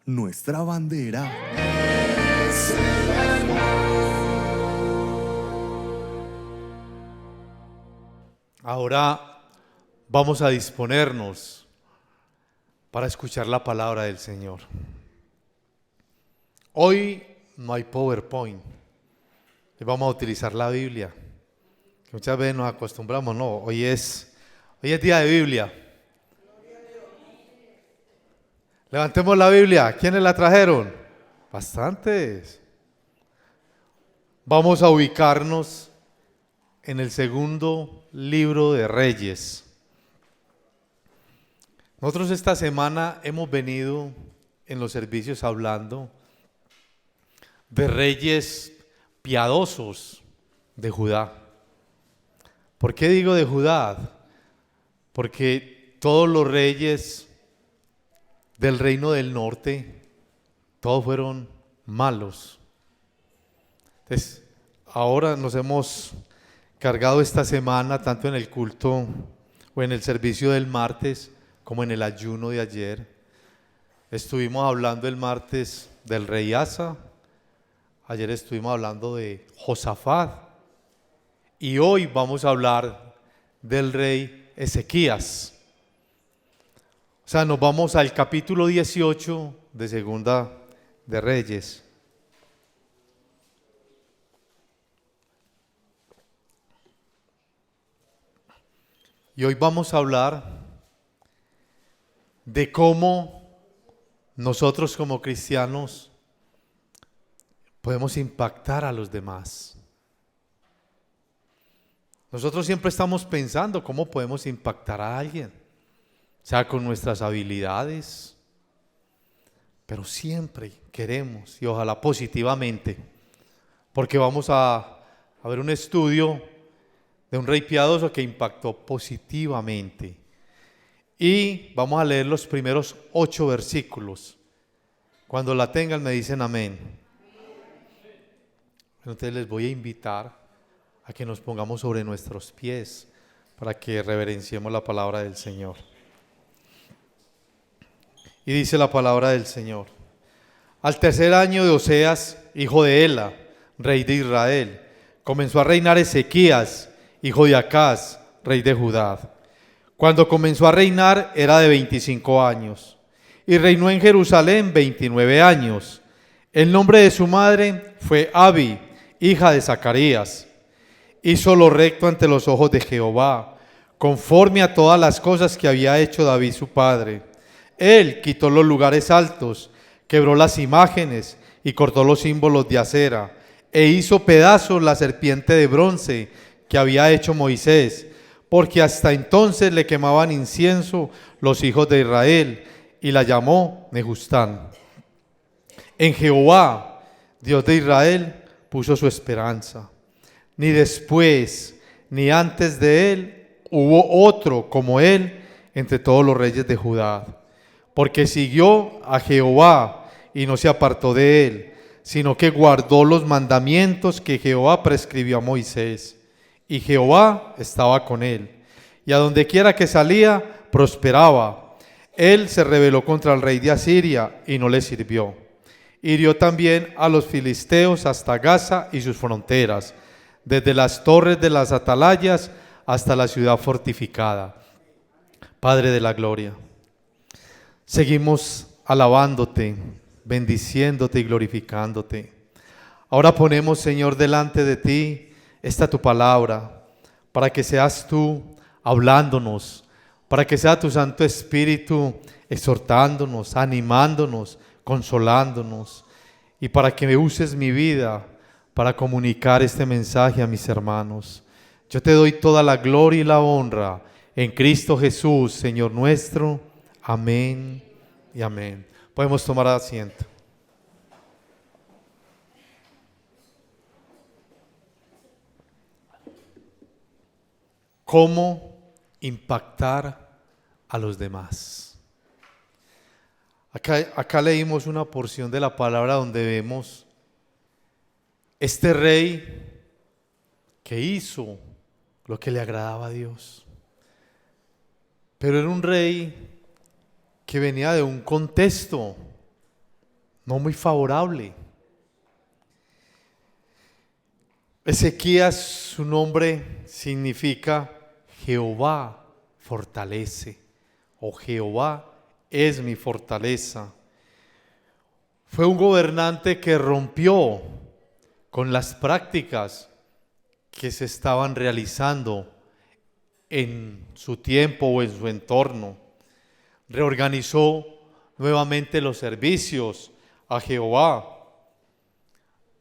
nuestra bandera. Ahora vamos a disponernos para escuchar la palabra del Señor. Hoy no hay PowerPoint, hoy vamos a utilizar la Biblia. Muchas veces nos acostumbramos, no, hoy es día de Biblia. Levantemos la Biblia. ¿Quiénes la trajeron? Bastantes. Vamos a ubicarnos en el segundo libro de Reyes. Nosotros esta semana hemos venido en los servicios hablando de reyes piadosos de Judá. ¿Por qué digo de Judá? Porque todos los reyes del reino del norte, todos fueron malos. Entonces, ahora nos hemos cargado esta semana, tanto en el culto o en el servicio del martes, como en el ayuno de ayer. Estuvimos hablando el martes del rey Asa, ayer estuvimos hablando de Josafat, y hoy vamos a hablar del rey Ezequías. O sea, nos vamos al capítulo 18 de Segunda de Reyes. Y hoy vamos a hablar de cómo nosotros como cristianos podemos impactar a los demás. Nosotros siempre estamos pensando cómo podemos impactar a alguien, sea con nuestras habilidades, pero siempre queremos, y ojalá positivamente, porque vamos a ver un estudio de un rey piadoso que impactó positivamente. Y vamos a leer los primeros 8 versículos. Cuando la tengan me dicen amén. Entonces les voy a invitar a que nos pongamos sobre nuestros pies para que reverenciemos la palabra del Señor. Y dice la palabra del Señor: al tercer año de Oseas, hijo de Ela, rey de Israel, comenzó a reinar Ezequías, hijo de Acaz, rey de Judá. Cuando comenzó a reinar era de 25 años y reinó en Jerusalén 29 años. El nombre de su madre fue Abi, hija de Zacarías. Hizo lo recto ante los ojos de Jehová, conforme a todas las cosas que había hecho David su padre. Él quitó los lugares altos, quebró las imágenes y cortó los símbolos de acera, e hizo pedazos la serpiente de bronce que había hecho Moisés, porque hasta entonces le quemaban incienso los hijos de Israel, y la llamó Nehustán. En Jehová, Dios de Israel, puso su esperanza. Ni después ni antes de él hubo otro como él entre todos los reyes de Judá, porque siguió a Jehová y no se apartó de él, sino que guardó los mandamientos que Jehová prescribió a Moisés. Y Jehová estaba con él, y a donde quiera que salía, prosperaba. Él se rebeló contra el rey de Asiria y no le sirvió. Hirió también a los filisteos hasta Gaza y sus fronteras, desde las torres de las atalayas hasta la ciudad fortificada. Padre de la gloria, seguimos alabándote, bendiciéndote y glorificándote. Ahora ponemos, Señor, delante de ti esta tu palabra, para que seas tú hablándonos, para que sea tu Santo Espíritu exhortándonos, animándonos, consolándonos, y para que me uses mi vida para comunicar este mensaje a mis hermanos. Yo te doy toda la gloria y la honra en Cristo Jesús, Señor nuestro. Amén y amén. Podemos tomar asiento. ¿Cómo impactar a los demás? Acá leímos una porción de la palabra donde vemos este rey que hizo lo que le agradaba a Dios. Pero era un rey que venía de un contexto no muy favorable. Ezequías, su nombre significa Jehová fortalece, o Jehová es mi fortaleza. Fue un gobernante que rompió con las prácticas que se estaban realizando en su tiempo o en su entorno. Reorganizó nuevamente los servicios a Jehová.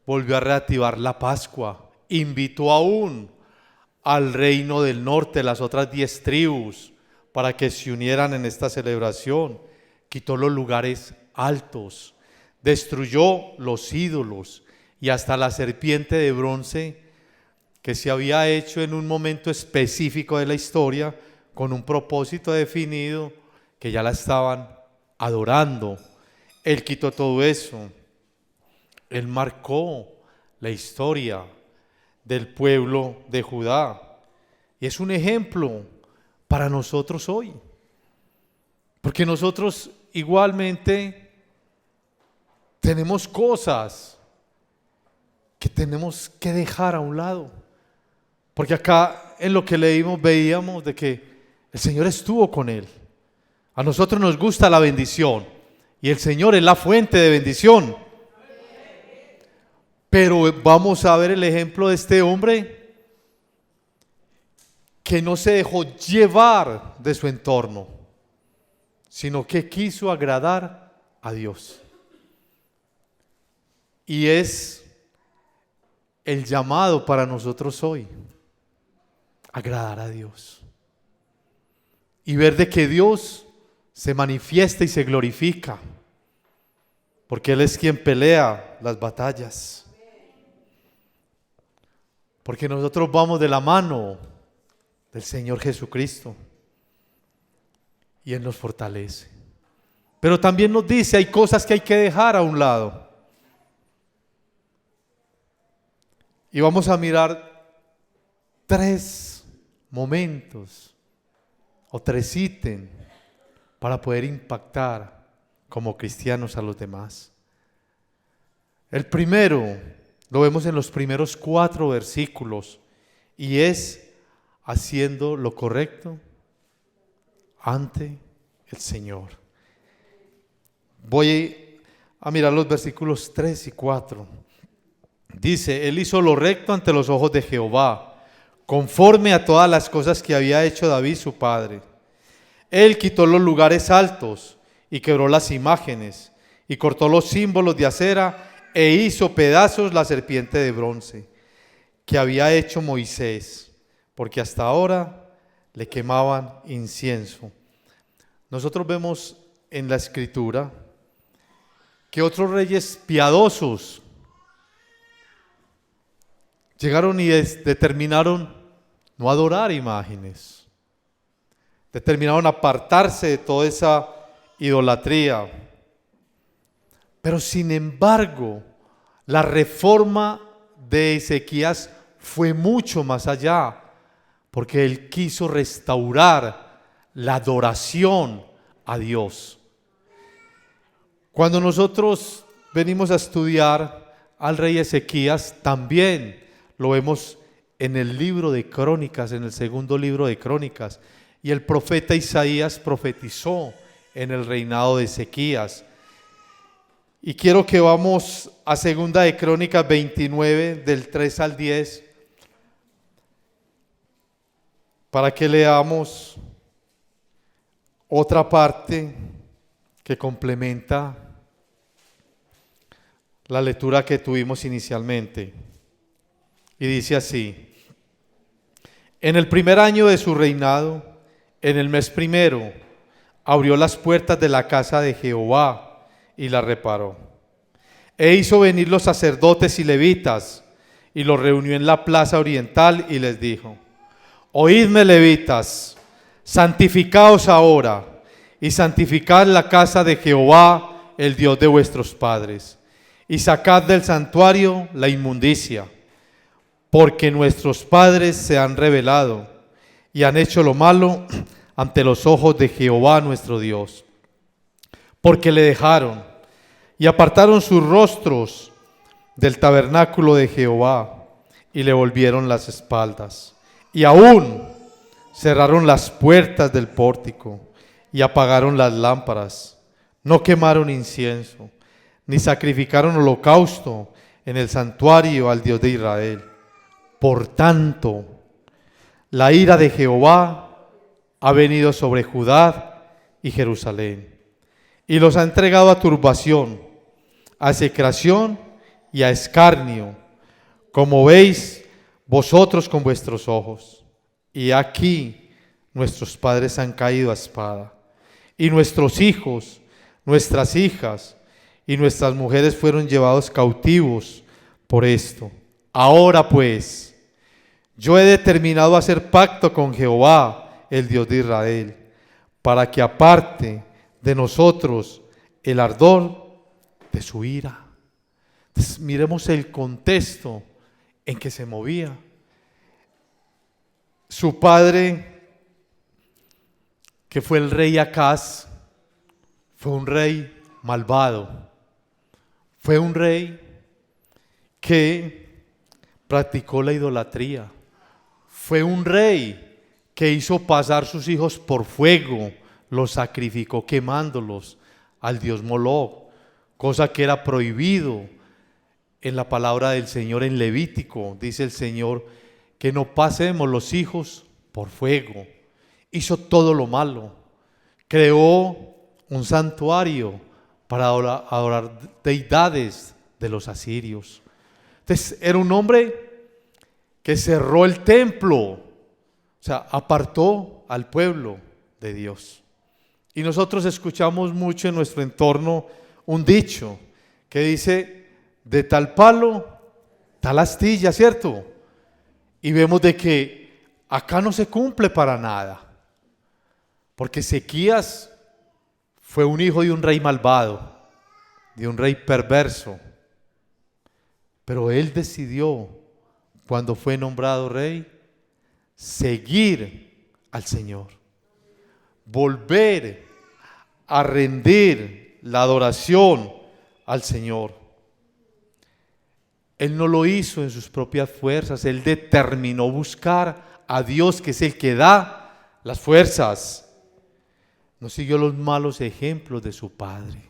Volvió a reactivar la Pascua. Invitó aún al reino del norte, las otras 10 tribus, para que se unieran en esta celebración. Quitó los lugares altos, destruyó los ídolos y hasta la serpiente de bronce que se había hecho en un momento específico de la historia con un propósito definido, que ya la estaban adorando. Él quitó todo eso. Él marcó la historia del pueblo de Judá. Y es un ejemplo para nosotros hoy. Porque nosotros igualmente tenemos cosas que tenemos que dejar a un lado. Porque acá en lo que leímos veíamos de que el Señor estuvo con él. A nosotros nos gusta la bendición y el Señor es la fuente de bendición. Pero vamos a ver el ejemplo de este hombre que no se dejó llevar de su entorno, sino que quiso agradar a Dios. Y es el llamado para nosotros hoy, agradar a Dios. Y ver de que Dios se manifiesta y se glorifica, porque Él es quien pelea las batallas. Porque nosotros vamos de la mano del Señor Jesucristo y Él nos fortalece. Pero también nos dice, hay cosas que hay que dejar a un lado. Y vamos a mirar 3 momentos o 3 ítems para poder impactar como cristianos a los demás. El primero lo vemos en los primeros 4 versículos y es haciendo lo correcto ante el Señor. Voy a mirar los versículos 3 y 4. Dice, Él hizo lo recto ante los ojos de Jehová, conforme a todas las cosas que había hecho David su padre. Él quitó los lugares altos y quebró las imágenes y cortó los símbolos de acera e hizo pedazos la serpiente de bronce que había hecho Moisés, porque hasta ahora le quemaban incienso. Nosotros vemos en la Escritura que otros reyes piadosos llegaron y determinaron no adorar imágenes, determinaron apartarse de toda esa idolatría. Pero sin embargo, la reforma de Ezequías fue mucho más allá, porque él quiso restaurar la adoración a Dios. Cuando nosotros venimos a estudiar al rey Ezequías, también lo vemos en el libro de Crónicas, en el segundo libro de Crónicas, y el profeta Isaías profetizó en el reinado de Ezequías. Y quiero que vamos a segunda de Crónicas 29, del 3 al 10, para que leamos otra parte que complementa la lectura que tuvimos inicialmente. Y dice así: en el primer año de su reinado, en el mes primero, abrió las puertas de la casa de Jehová y la reparó. E hizo venir los sacerdotes y levitas, y los reunió en la plaza oriental y les dijo: oídme, levitas, santificaos ahora, y santificad la casa de Jehová, el Dios de vuestros padres, y sacad del santuario la inmundicia, porque nuestros padres se han rebelado y han hecho lo malo ante los ojos de Jehová nuestro Dios, porque le dejaron y apartaron sus rostros del tabernáculo de Jehová y le volvieron las espaldas. Y aún cerraron las puertas del pórtico y apagaron las lámparas. No quemaron incienso, ni sacrificaron holocausto en el santuario al Dios de Israel. Por tanto, la ira de Jehová ha venido sobre Judá y Jerusalén, y los ha entregado a turbación, a execración y a escarnio, como veis vosotros con vuestros ojos. Y aquí nuestros padres han caído a espada, y nuestros hijos, nuestras hijas y nuestras mujeres fueron llevados cautivos por esto. Ahora pues, yo he determinado hacer pacto con Jehová, el Dios de Israel, para que aparte de nosotros el ardor de su ira. Entonces, miremos el contexto en que se movía. Su padre, que fue el rey Acaz, fue un rey malvado. Fue un rey que practicó la idolatría. Fue un rey que hizo pasar sus hijos por fuego, los sacrificó quemándolos al dios Moloc, cosa que era prohibido en la palabra del Señor en Levítico. Dice el Señor que no pasemos los hijos por fuego. Hizo todo lo malo. Creó un santuario para adorar deidades de los asirios. Entonces era un hombre que cerró el templo, o sea, apartó al pueblo de Dios. Y nosotros escuchamos mucho en nuestro entorno un dicho que dice: de tal palo, tal astilla, ¿cierto? Y vemos de que acá no se cumple para nada, porque Ezequías fue un hijo de un rey malvado, de un rey perverso, pero él decidió, cuando fue nombrado rey, seguir al Señor, volver a rendir la adoración al Señor. Él no lo hizo en sus propias fuerzas, él determinó buscar a Dios, que es el que da las fuerzas. No siguió los malos ejemplos de su padre.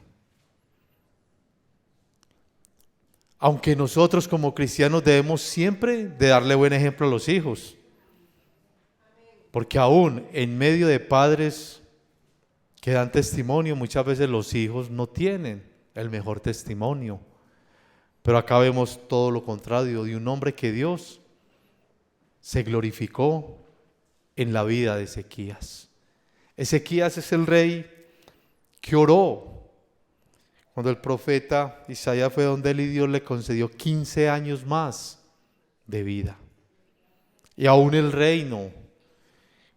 Aunque nosotros como cristianos debemos siempre de darle buen ejemplo a los hijos, porque aún en medio de padres que dan testimonio, muchas veces los hijos no tienen el mejor testimonio. Pero acá vemos todo lo contrario, de un hombre que Dios se glorificó en la vida de Ezequías. Ezequías es el rey que oró cuando el profeta Isaías fue donde él, y Dios le concedió 15 años más de vida. Y aún el reino,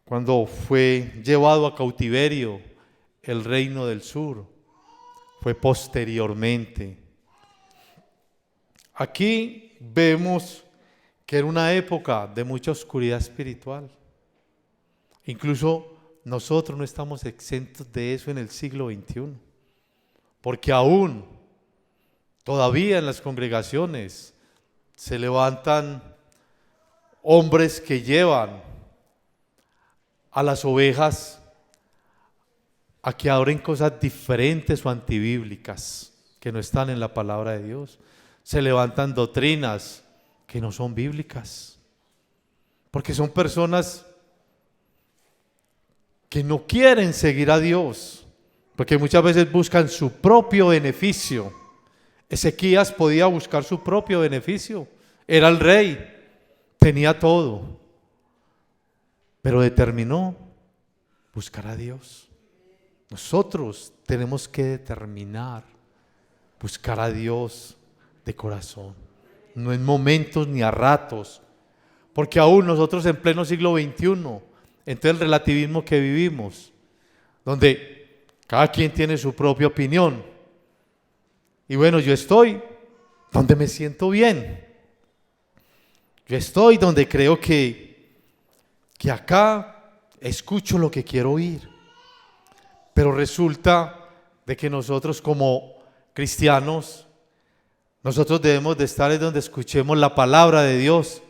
cuando fue llevado a cautiverio, el reino del sur, fue posteriormente. Aquí vemos que era una época de mucha oscuridad espiritual. Incluso nosotros no estamos exentos de eso en el siglo XXI, porque aún todavía en las congregaciones se levantan hombres que llevan a las ovejas a que adoren cosas diferentes o antibíblicas que no están en la palabra de Dios. Se levantan doctrinas que no son bíblicas, porque son personas que no quieren seguir a Dios, porque muchas veces buscan su propio beneficio. Ezequías podía buscar su propio beneficio, era el rey, tenía todo, pero determinó buscar a Dios. Nosotros tenemos que determinar buscar a Dios de corazón, no en momentos ni a ratos, porque aún nosotros en pleno siglo XXI, en todo el relativismo que vivimos, donde cada quien tiene su propia opinión, y bueno, yo estoy donde me siento bien, yo estoy donde creo que acá escucho lo que quiero oír, pero resulta de que nosotros como cristianos, nosotros debemos de estar en donde escuchemos la palabra de Dios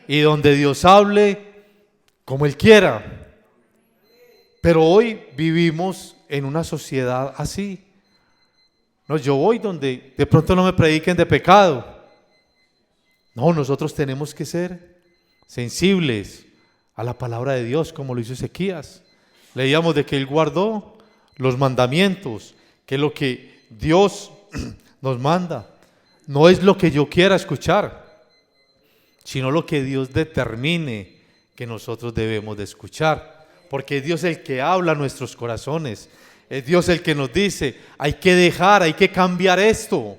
y donde Dios hable como Él quiera. Pero hoy vivimos en una sociedad así. No, yo voy donde de pronto no me prediquen de pecado. No, nosotros tenemos que ser sensibles a la palabra de Dios, como lo hizo Ezequías. Leíamos de que él guardó los mandamientos, que es lo que Dios nos manda. No es lo que yo quiera escuchar, sino lo que Dios determine que nosotros debemos de escuchar. Porque es Dios el que habla a nuestros corazones. Es Dios el que nos dice, hay que dejar, hay que cambiar esto.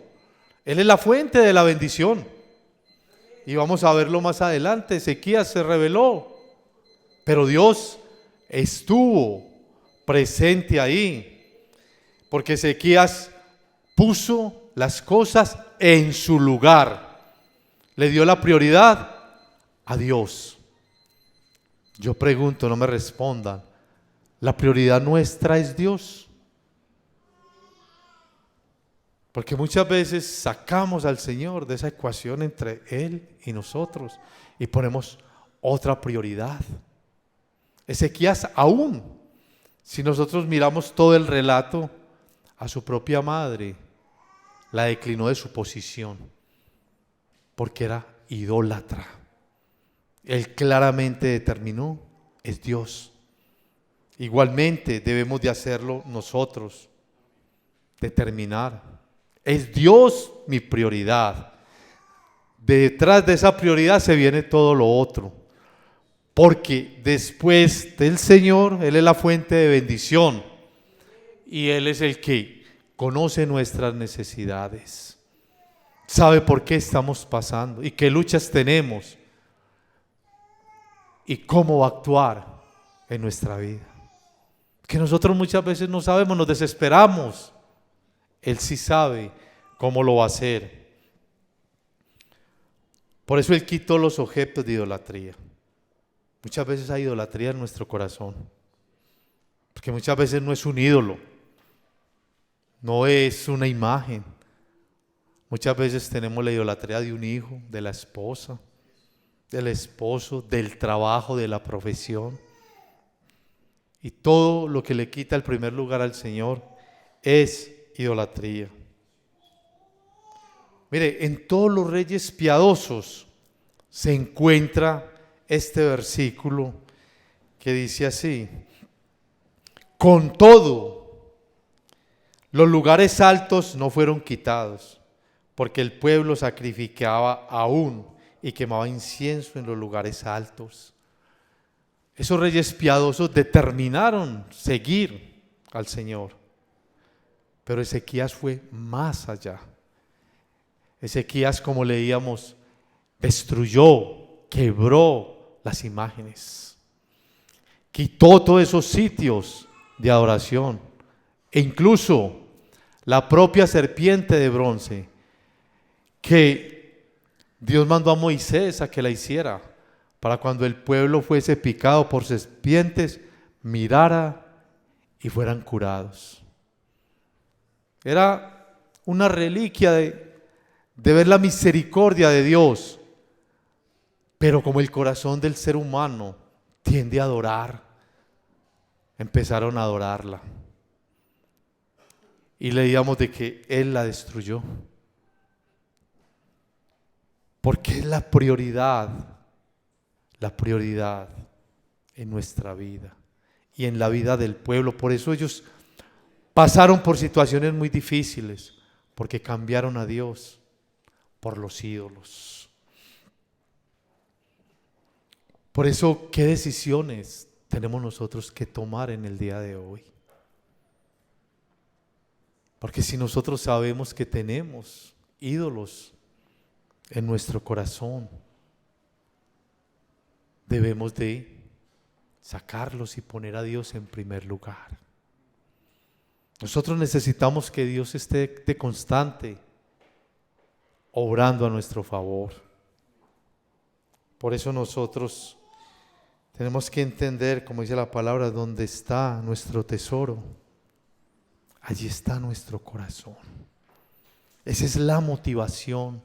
Él es la fuente de la bendición. Y vamos a verlo más adelante. Ezequías se rebeló, pero Dios estuvo presente ahí. Porque Ezequías puso las cosas en su lugar. Le dio la prioridad a Dios. Yo pregunto, no me respondan. ¿La prioridad nuestra es Dios? Porque muchas veces sacamos al Señor de esa ecuación entre Él y nosotros y ponemos otra prioridad. Ezequías aún, si nosotros miramos todo el relato, a su propia madre la declinó de su posición porque era idólatra. Él claramente determinó, es Dios. Igualmente debemos de hacerlo nosotros, determinar, es Dios mi prioridad. Detrás de esa prioridad se viene todo lo otro, porque después del Señor, Él es la fuente de bendición y Él es el que conoce nuestras necesidades, sabe por qué estamos pasando y qué luchas tenemos y cómo va a actuar en nuestra vida. Que nosotros muchas veces no sabemos, nos desesperamos. Él sí sabe cómo lo va a hacer. Por eso Él quitó los objetos de idolatría. Muchas veces hay idolatría en nuestro corazón, porque muchas veces no es un ídolo, no es una imagen. Muchas veces tenemos la idolatría de un hijo, de la esposa, del esposo, del trabajo, de la profesión. Y todo lo que le quita el primer lugar al Señor es idolatría. Mire, en todos los reyes piadosos se encuentra este versículo que dice así: con todo, los lugares altos no fueron quitados, porque el pueblo sacrificaba aún y quemaba incienso en los lugares altos. Esos reyes piadosos determinaron seguir al Señor, pero Ezequías fue más allá. Ezequías, como leíamos, destruyó, quebró las imágenes, quitó todos esos sitios de adoración, e incluso la propia serpiente de bronce que Dios mandó a Moisés a que la hiciera, para cuando el pueblo fuese picado por serpientes, mirara y fueran curados. Era una reliquia de ver la misericordia de Dios. Pero como el corazón del ser humano tiende a adorar, empezaron a adorarla. Y leíamos de que Él la destruyó. Porque es la prioridad en nuestra vida y en la vida del pueblo. Por eso ellos pasaron por situaciones muy difíciles, porque cambiaron a Dios por los ídolos. Por eso, ¿qué decisiones tenemos nosotros que tomar en el día de hoy? Porque si nosotros sabemos que tenemos ídolos en nuestro corazón, debemos de sacarlos y poner a Dios en primer lugar. Nosotros necesitamos que Dios esté de constante obrando a nuestro favor. Por eso nosotros tenemos que entender, como dice la palabra, dónde está nuestro tesoro, allí está nuestro corazón. Esa es la motivación.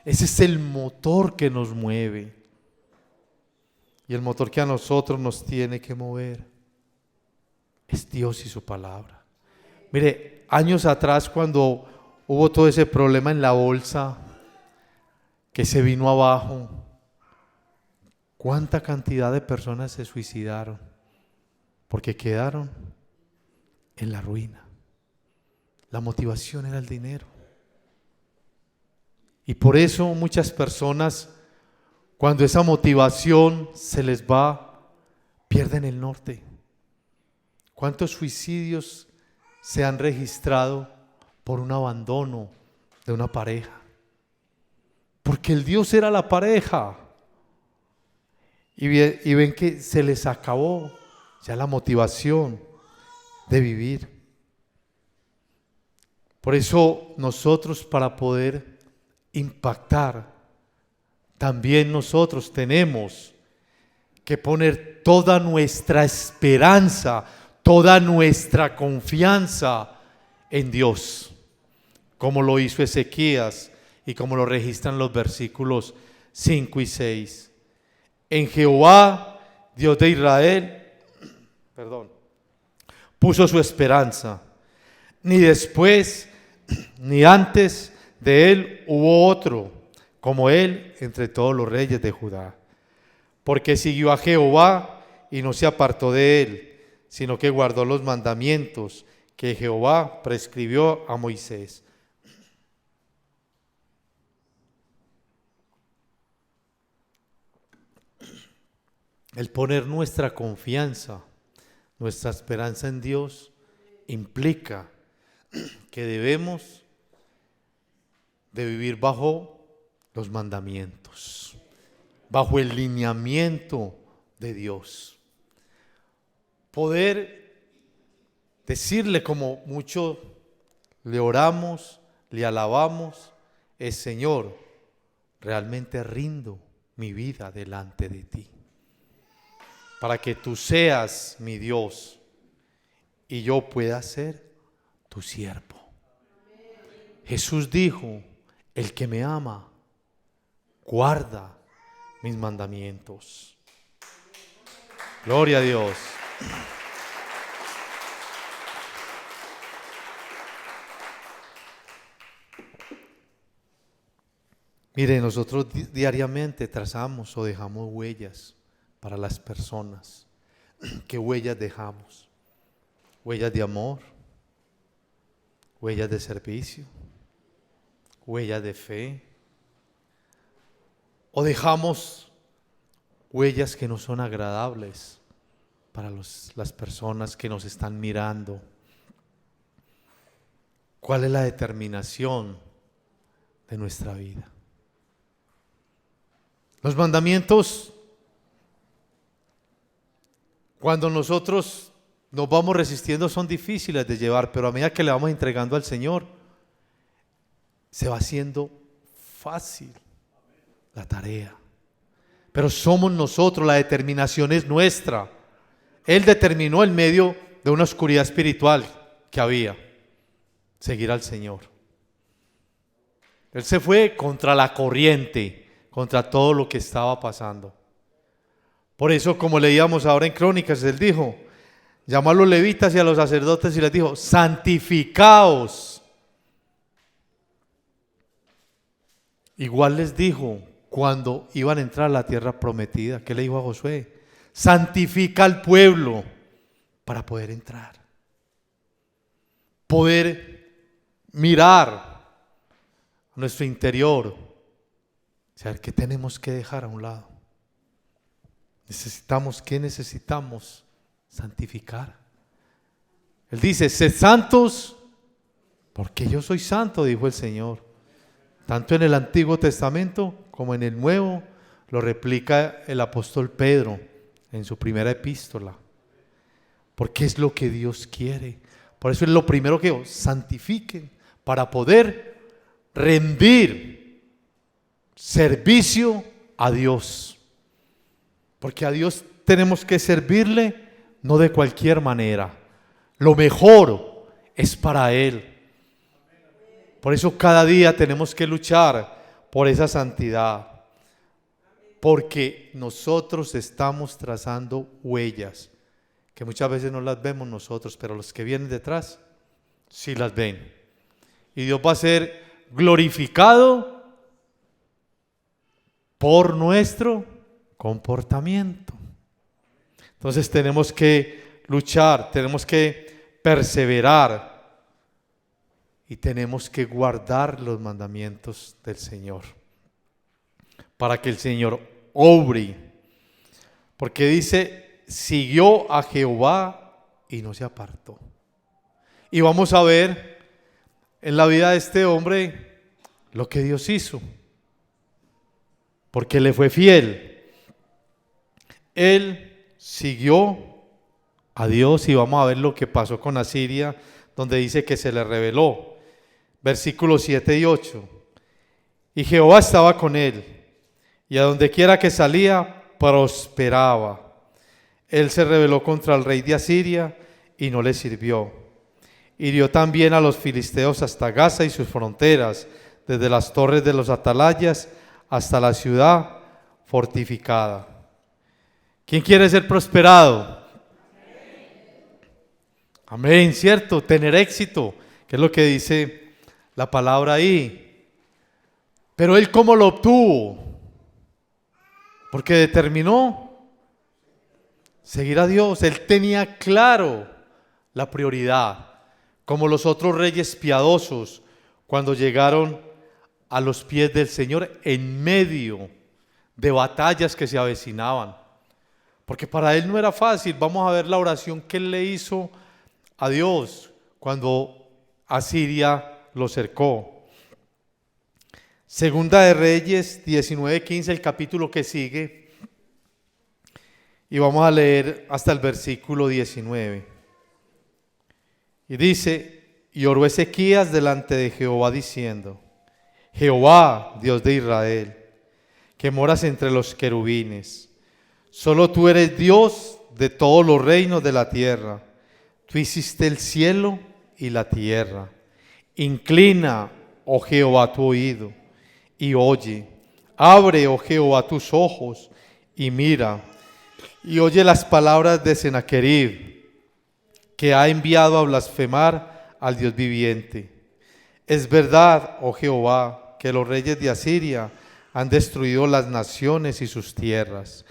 Ese es el motor que nos mueve. Y el motor que a nosotros nos tiene que mover es Dios y su palabra. Mire, años atrás cuando hubo todo ese problema en la bolsa que se vino abajo, ¿cuánta cantidad de personas se suicidaron? Porque quedaron en la ruina. La motivación era el dinero. Y por eso muchas personas, cuando esa motivación se les va, pierden el norte. ¿Cuántos suicidios se han registrado por un abandono de una pareja? Porque el Dios era la pareja. Y ven que se les acabó ya la motivación de vivir. Por eso nosotros, para poder impactar, también nosotros tenemos que poner toda nuestra esperanza, toda nuestra confianza en Dios, como lo hizo Ezequías y como lo registran los versículos 5 y 6. En Jehová, Dios de Israel, puso su esperanza. Ni después ni antes de él hubo otro como él entre todos los reyes de Judá. Porque siguió a Jehová y no se apartó de él, sino que guardó los mandamientos que Jehová prescribió a Moisés. El poner nuestra confianza, nuestra esperanza en Dios, implica que debemos de vivir bajo los mandamientos, bajo el lineamiento de Dios. Poder decirle, como mucho le oramos, le alabamos, es: Señor, realmente rindo mi vida delante de ti, para que tú seas mi Dios y yo pueda ser tu siervo. Jesús dijo: el que me ama, guarda mis mandamientos. Gloria a Dios. Mire, nosotros diariamente trazamos o dejamos huellas para las personas. ¿Qué huellas dejamos? Huellas de amor, huellas de servicio, huellas de fe. O dejamos huellas que no son agradables para las personas que nos están mirando. ¿Cuál es la determinación de nuestra vida? Los mandamientos, cuando nosotros nos vamos resistiendo, son difíciles de llevar, pero a medida que le vamos entregando al Señor, se va haciendo fácil la tarea. Pero somos nosotros, la determinación es nuestra. Él determinó en medio de una oscuridad espiritual que había, seguir al Señor. Él se fue contra la corriente, contra todo lo que estaba pasando. Por eso, como leíamos ahora en Crónicas, él dijo, llamó a los levitas y a los sacerdotes y les dijo: santificaos. Igual les dijo cuando iban a entrar a la tierra prometida. ¿Qué le dijo a Josué? Santifica al pueblo para poder entrar. Poder mirar a nuestro interior, saber qué tenemos que dejar a un lado. ¿Qué necesitamos? Santificar. Él dice: sed santos porque yo soy santo, dijo el Señor. Tanto en el Antiguo Testamento como en el Nuevo lo replica el apóstol Pedro en su primera epístola. Porque es lo que Dios quiere. Por eso es lo primero que os santifiquen, para poder rendir servicio a Dios. Porque a Dios tenemos que servirle no de cualquier manera. Lo mejor es para Él. Por eso cada día tenemos que luchar por esa santidad. Porque nosotros estamos trazando huellas que muchas veces no las vemos nosotros, pero los que vienen detrás sí las ven. Y Dios va a ser glorificado por nuestro comportamiento. Entonces tenemos que luchar, tenemos que perseverar y tenemos que guardar los mandamientos del Señor para que el Señor obre. Porque dice, siguió a Jehová y no se apartó. Y vamos a ver en la vida de este hombre lo que Dios hizo, porque le fue fiel. Él siguió a Dios y vamos a ver lo que pasó con Asiria, donde dice que se le reveló. Versículos 7 y 8. Y Jehová estaba con él, y a donde quiera que salía, prosperaba. Él se rebeló contra el rey de Asiria y no le sirvió. Hirió también a los filisteos hasta Gaza y sus fronteras, desde las torres de los atalayas hasta la ciudad fortificada. ¿Quién quiere ser prosperado? Amén, ¿cierto? Tener éxito, que es lo que dice la palabra ahí. Pero él, ¿cómo lo obtuvo? Porque determinó seguir a Dios. Él tenía claro la prioridad, como los otros reyes piadosos cuando llegaron a los pies del Señor en medio de batallas que se avecinaban. Porque para él no era fácil. Vamos a ver la oración que él le hizo a Dios cuando Asiria lo cercó. Segunda de Reyes 19:15, el capítulo que sigue. Y vamos a leer hasta el versículo 19. Y dice, y oró Ezequías delante de Jehová diciendo, Jehová, Dios de Israel, que moras entre los querubines, solo tú eres Dios de todos los reinos de la tierra. Tú hiciste el cielo y la tierra. Inclina, oh Jehová, tu oído y oye. Abre, oh Jehová, tus ojos y mira. Y oye las palabras de Sennacherib, que ha enviado a blasfemar al Dios viviente. Es verdad, oh Jehová, que los reyes de Asiria han destruido las naciones y sus tierras,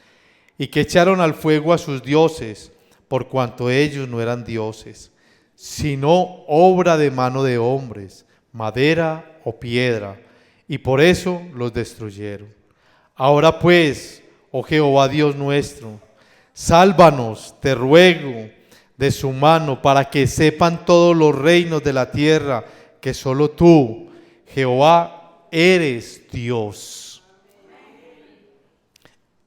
y que echaron al fuego a sus dioses, por cuanto ellos no eran dioses, sino obra de mano de hombres, madera o piedra, y por eso los destruyeron. Ahora pues, oh Jehová Dios nuestro, sálvanos, te ruego, de su mano, para que sepan todos los reinos de la tierra que solo tú, Jehová, eres Dios.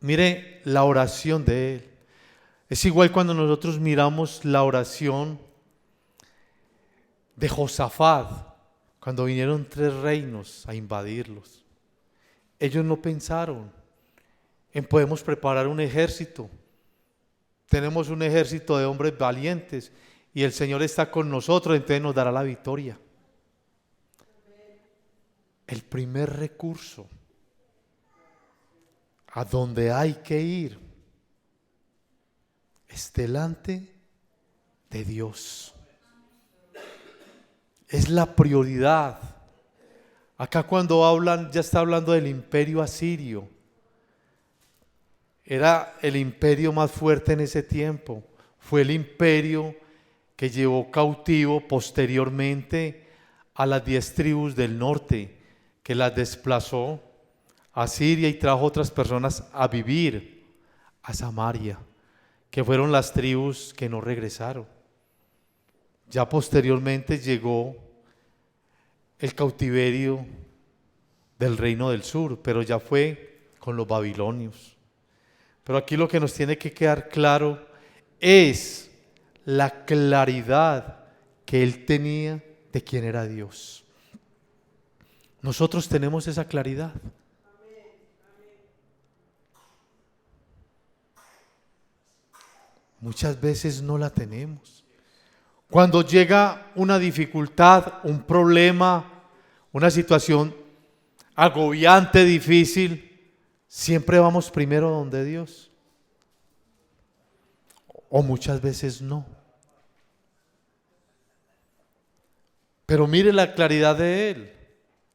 Mire la oración de él. Es igual cuando nosotros miramos la oración de Josafat, cuando vinieron 3 reinos a invadirlos. Ellos no pensaron en podemos preparar un ejército. Tenemos un ejército de hombres valientes y el Señor está con nosotros, entonces nos dará la victoria. El primer recurso a donde hay que ir es delante de Dios. Es la prioridad. Acá cuando hablan, ya está hablando del imperio asirio. Era el imperio más fuerte en ese tiempo. Fue el imperio que llevó cautivo posteriormente a las 10 tribus del norte, que las desplazó a Siria y trajo otras personas a vivir a Samaria, que fueron las tribus que no regresaron. Ya posteriormente llegó el cautiverio del reino del sur, pero ya fue con los babilonios. Pero aquí lo que nos tiene que quedar claro es la claridad que él tenía de quién era Dios. Nosotros tenemos esa claridad. Muchas veces no la tenemos. Cuando llega una dificultad, un problema, una situación agobiante, difícil, siempre vamos primero donde Dios. O muchas veces no. Pero mire la claridad de Él.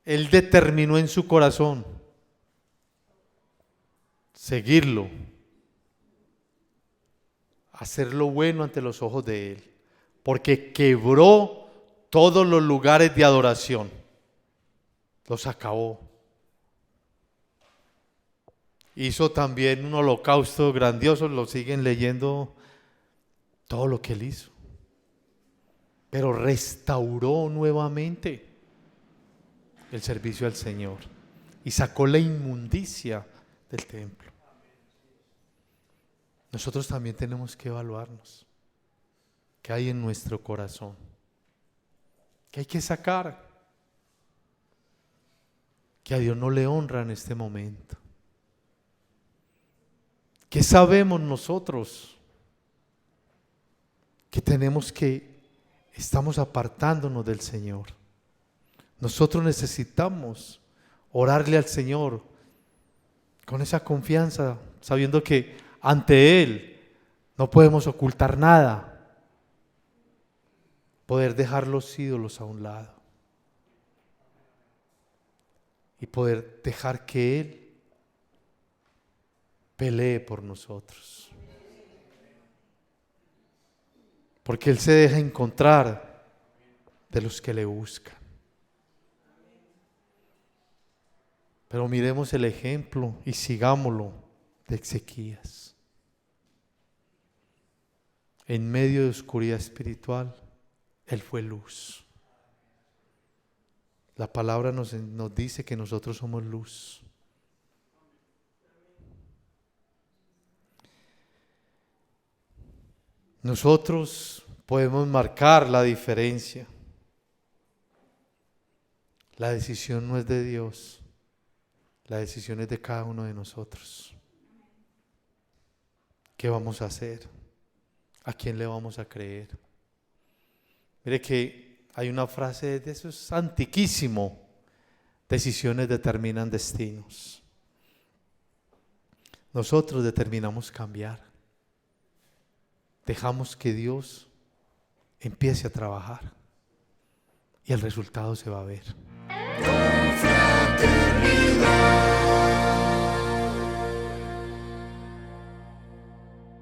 Él determinó en su corazón seguirlo, hacer lo bueno ante los ojos de Él, porque quebró todos los lugares de adoración, los acabó. Hizo también un holocausto grandioso, lo siguen leyendo todo lo que Él hizo, pero restauró nuevamente el servicio al Señor y sacó la inmundicia del templo. Nosotros también tenemos que evaluarnos qué hay en nuestro corazón, qué hay que sacar, que a Dios no le honra en este momento. ¿Qué sabemos nosotros? Que estamos apartándonos del Señor. Nosotros necesitamos orarle al Señor con esa confianza, sabiendo que ante Él no podemos ocultar nada. Poder dejar los ídolos a un lado y poder dejar que Él pelee por nosotros. Porque Él se deja encontrar de los que le buscan. Pero miremos el ejemplo y sigámoslo de Ezequías. En medio de oscuridad espiritual, Él fue luz. La palabra nos dice que nosotros somos luz. Nosotros podemos marcar la diferencia. La decisión no es de Dios, la decisión es de cada uno de nosotros. ¿Qué vamos a hacer? ¿A quién le vamos a creer? Mire que hay una frase de eso, es antiquísimo: decisiones determinan destinos. Nosotros determinamos cambiar. Dejamos que Dios empiece a trabajar y el resultado se va a ver.